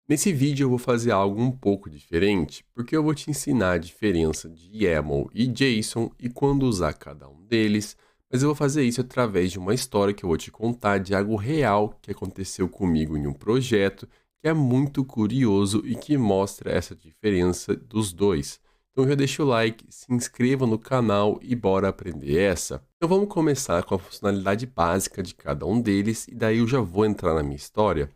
Nesse vídeo eu vou fazer algo um pouco diferente, porque eu vou te ensinar a diferença de YAML e JSON e quando usar cada um deles, mas eu vou fazer isso através de uma história que eu vou te contar de algo real que aconteceu comigo em um projeto, que é muito curioso e que mostra essa diferença dos dois. Então já deixa o like, se inscreva no canal e bora aprender essa. Então vamos começar com a funcionalidade básica de cada um deles e daí eu já vou entrar na minha história.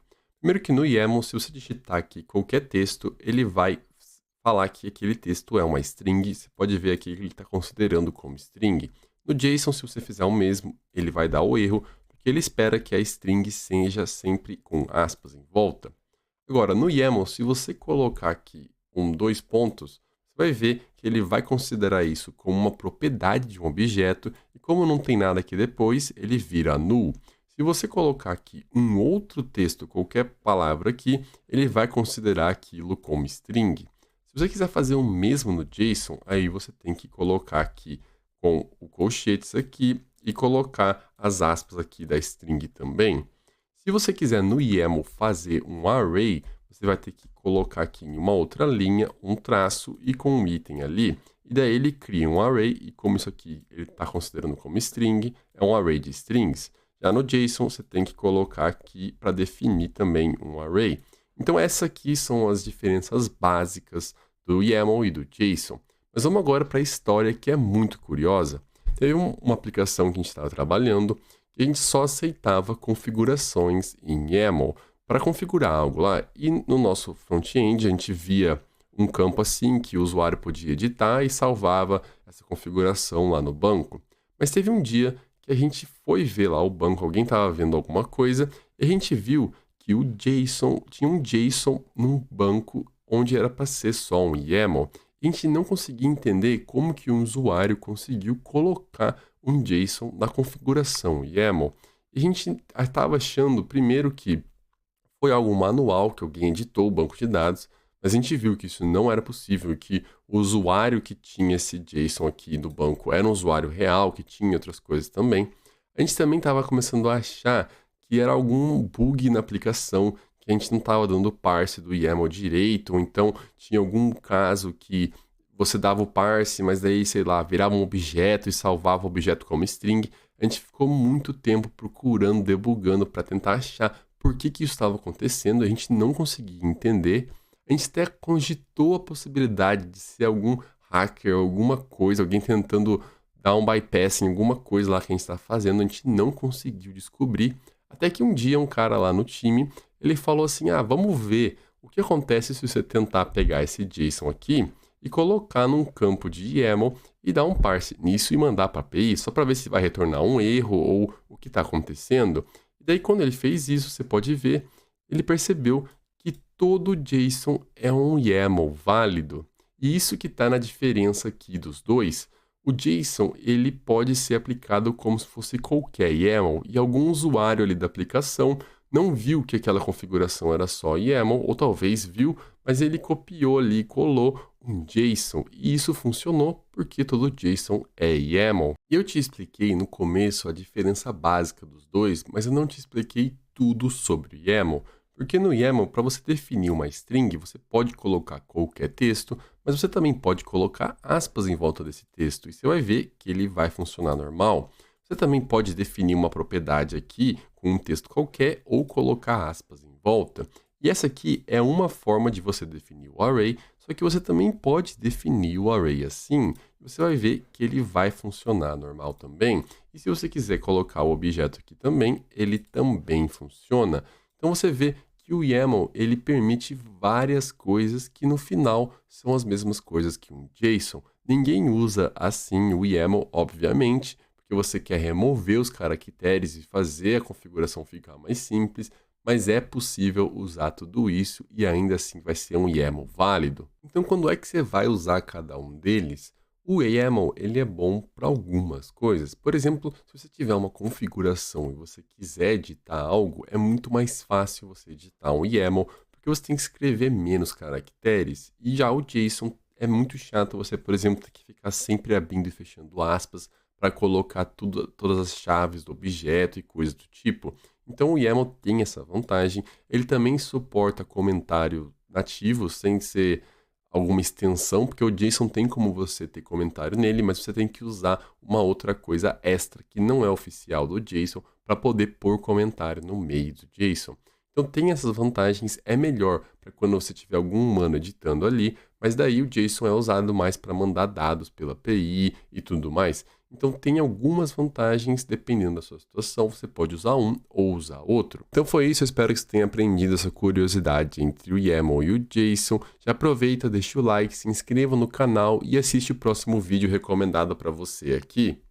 Primeiro que no YAML, se você digitar aqui qualquer texto, ele vai falar que aquele texto é uma string. Você pode ver aqui que ele está considerando como string. No JSON, se você fizer o mesmo, ele vai dar o erro, porque ele espera que a string seja sempre com aspas em volta. Agora, no YAML, se você colocar aqui dois pontos, você vai ver que ele vai considerar isso como uma propriedade de um objeto, e como não tem nada aqui depois, ele vira null. Se você colocar aqui um outro texto, qualquer palavra aqui, ele vai considerar aquilo como string. Se você quiser fazer o mesmo no JSON, aí você tem que colocar aqui com o colchetes aqui e colocar as aspas aqui da string também. Se você quiser no YAML fazer um array, você vai ter que colocar aqui em uma outra linha um traço e com um item ali. E daí ele cria um array, e como isso aqui ele está considerando como string, é um array de strings. Já no JSON, você tem que colocar aqui para definir também um array. Então, essas aqui são as diferenças básicas do YAML e do JSON. Mas vamos agora para a história, que é muito curiosa. Teve uma aplicação que a gente estava trabalhando que a gente só aceitava configurações em YAML para configurar algo lá. E no nosso front-end, a gente via um campo assim que o usuário podia editar e salvava essa configuração lá no banco. Mas teve um dia que a gente foi ver lá o banco, alguém estava vendo alguma coisa, e a gente viu que o JSON, tinha um JSON num banco onde era para ser só um YAML. E a gente não conseguia entender como que um usuário conseguiu colocar um JSON na configuração YAML. E a gente estava achando, primeiro, que foi algo manual, que alguém editou o banco de dados, mas a gente viu que isso não era possível, que o usuário que tinha esse JSON aqui do banco era um usuário real, que tinha outras coisas também. A gente também estava começando a achar que era algum bug na aplicação, que a gente não estava dando parse do YAML direito, ou então tinha algum caso que você dava o parse, mas daí, sei lá, virava um objeto e salvava o objeto como string. A gente ficou muito tempo procurando, debugando para tentar achar por que isso estava acontecendo, a gente não conseguia entender. A gente até cogitou a possibilidade de ser algum hacker, alguma coisa, alguém tentando dar um bypass em alguma coisa lá que a gente está fazendo, a gente não conseguiu descobrir. Até que um dia um cara lá no time, ele falou assim, vamos ver o que acontece se você tentar pegar esse JSON aqui e colocar num campo de YAML e dar um parse nisso e mandar para a API, só para ver se vai retornar um erro ou o que está acontecendo. E daí, quando ele fez isso, você pode ver, ele percebeu que todo JSON é um YAML válido. E isso que está na diferença aqui dos dois. O JSON ele pode ser aplicado como se fosse qualquer YAML, e algum usuário ali da aplicação não viu que aquela configuração era só YAML, ou talvez viu, mas ele copiou ali, colou um JSON, e isso funcionou porque todo JSON é YAML. E eu te expliquei no começo a diferença básica dos dois, mas eu não te expliquei tudo sobre o YAML, porque no YAML, para você definir uma string, você pode colocar qualquer texto, mas você também pode colocar aspas em volta desse texto, e você vai ver que ele vai funcionar normal. Você também pode definir uma propriedade aqui com um texto qualquer ou colocar aspas em volta. E essa aqui é uma forma de você definir o array, só que você também pode definir o array assim. Você vai ver que ele vai funcionar normal também. E se você quiser colocar o objeto aqui também, ele também funciona. Então você vê que o YAML ele permite várias coisas que no final são as mesmas coisas que um JSON. Ninguém usa assim o YAML, obviamente, porque você quer remover os caracteres e fazer a configuração ficar mais simples, mas é possível usar tudo isso e ainda assim vai ser um YAML válido. Então, quando é que você vai usar cada um deles? O YAML ele é bom para algumas coisas. Por exemplo, se você tiver uma configuração e você quiser editar algo, é muito mais fácil você editar um YAML, porque você tem que escrever menos caracteres. E já o JSON é muito chato você, por exemplo, ter que ficar sempre abrindo e fechando aspas para colocar todas as chaves do objeto e coisas do tipo. Então o YAML tem essa vantagem, ele também suporta comentário nativo sem ser alguma extensão, porque o JSON tem como você ter comentário nele, mas você tem que usar uma outra coisa extra que não é oficial do JSON para poder pôr comentário no meio do JSON. Então tem essas vantagens, é melhor para quando você tiver algum humano editando ali, mas daí o JSON é usado mais para mandar dados pela API e tudo mais. Então tem algumas vantagens, dependendo da sua situação, você pode usar um ou usar outro. Então foi isso, eu espero que você tenha aprendido essa curiosidade entre o YAML e o JSON. Já aproveita, deixa o like, se inscreva no canal e assiste o próximo vídeo recomendado para você aqui.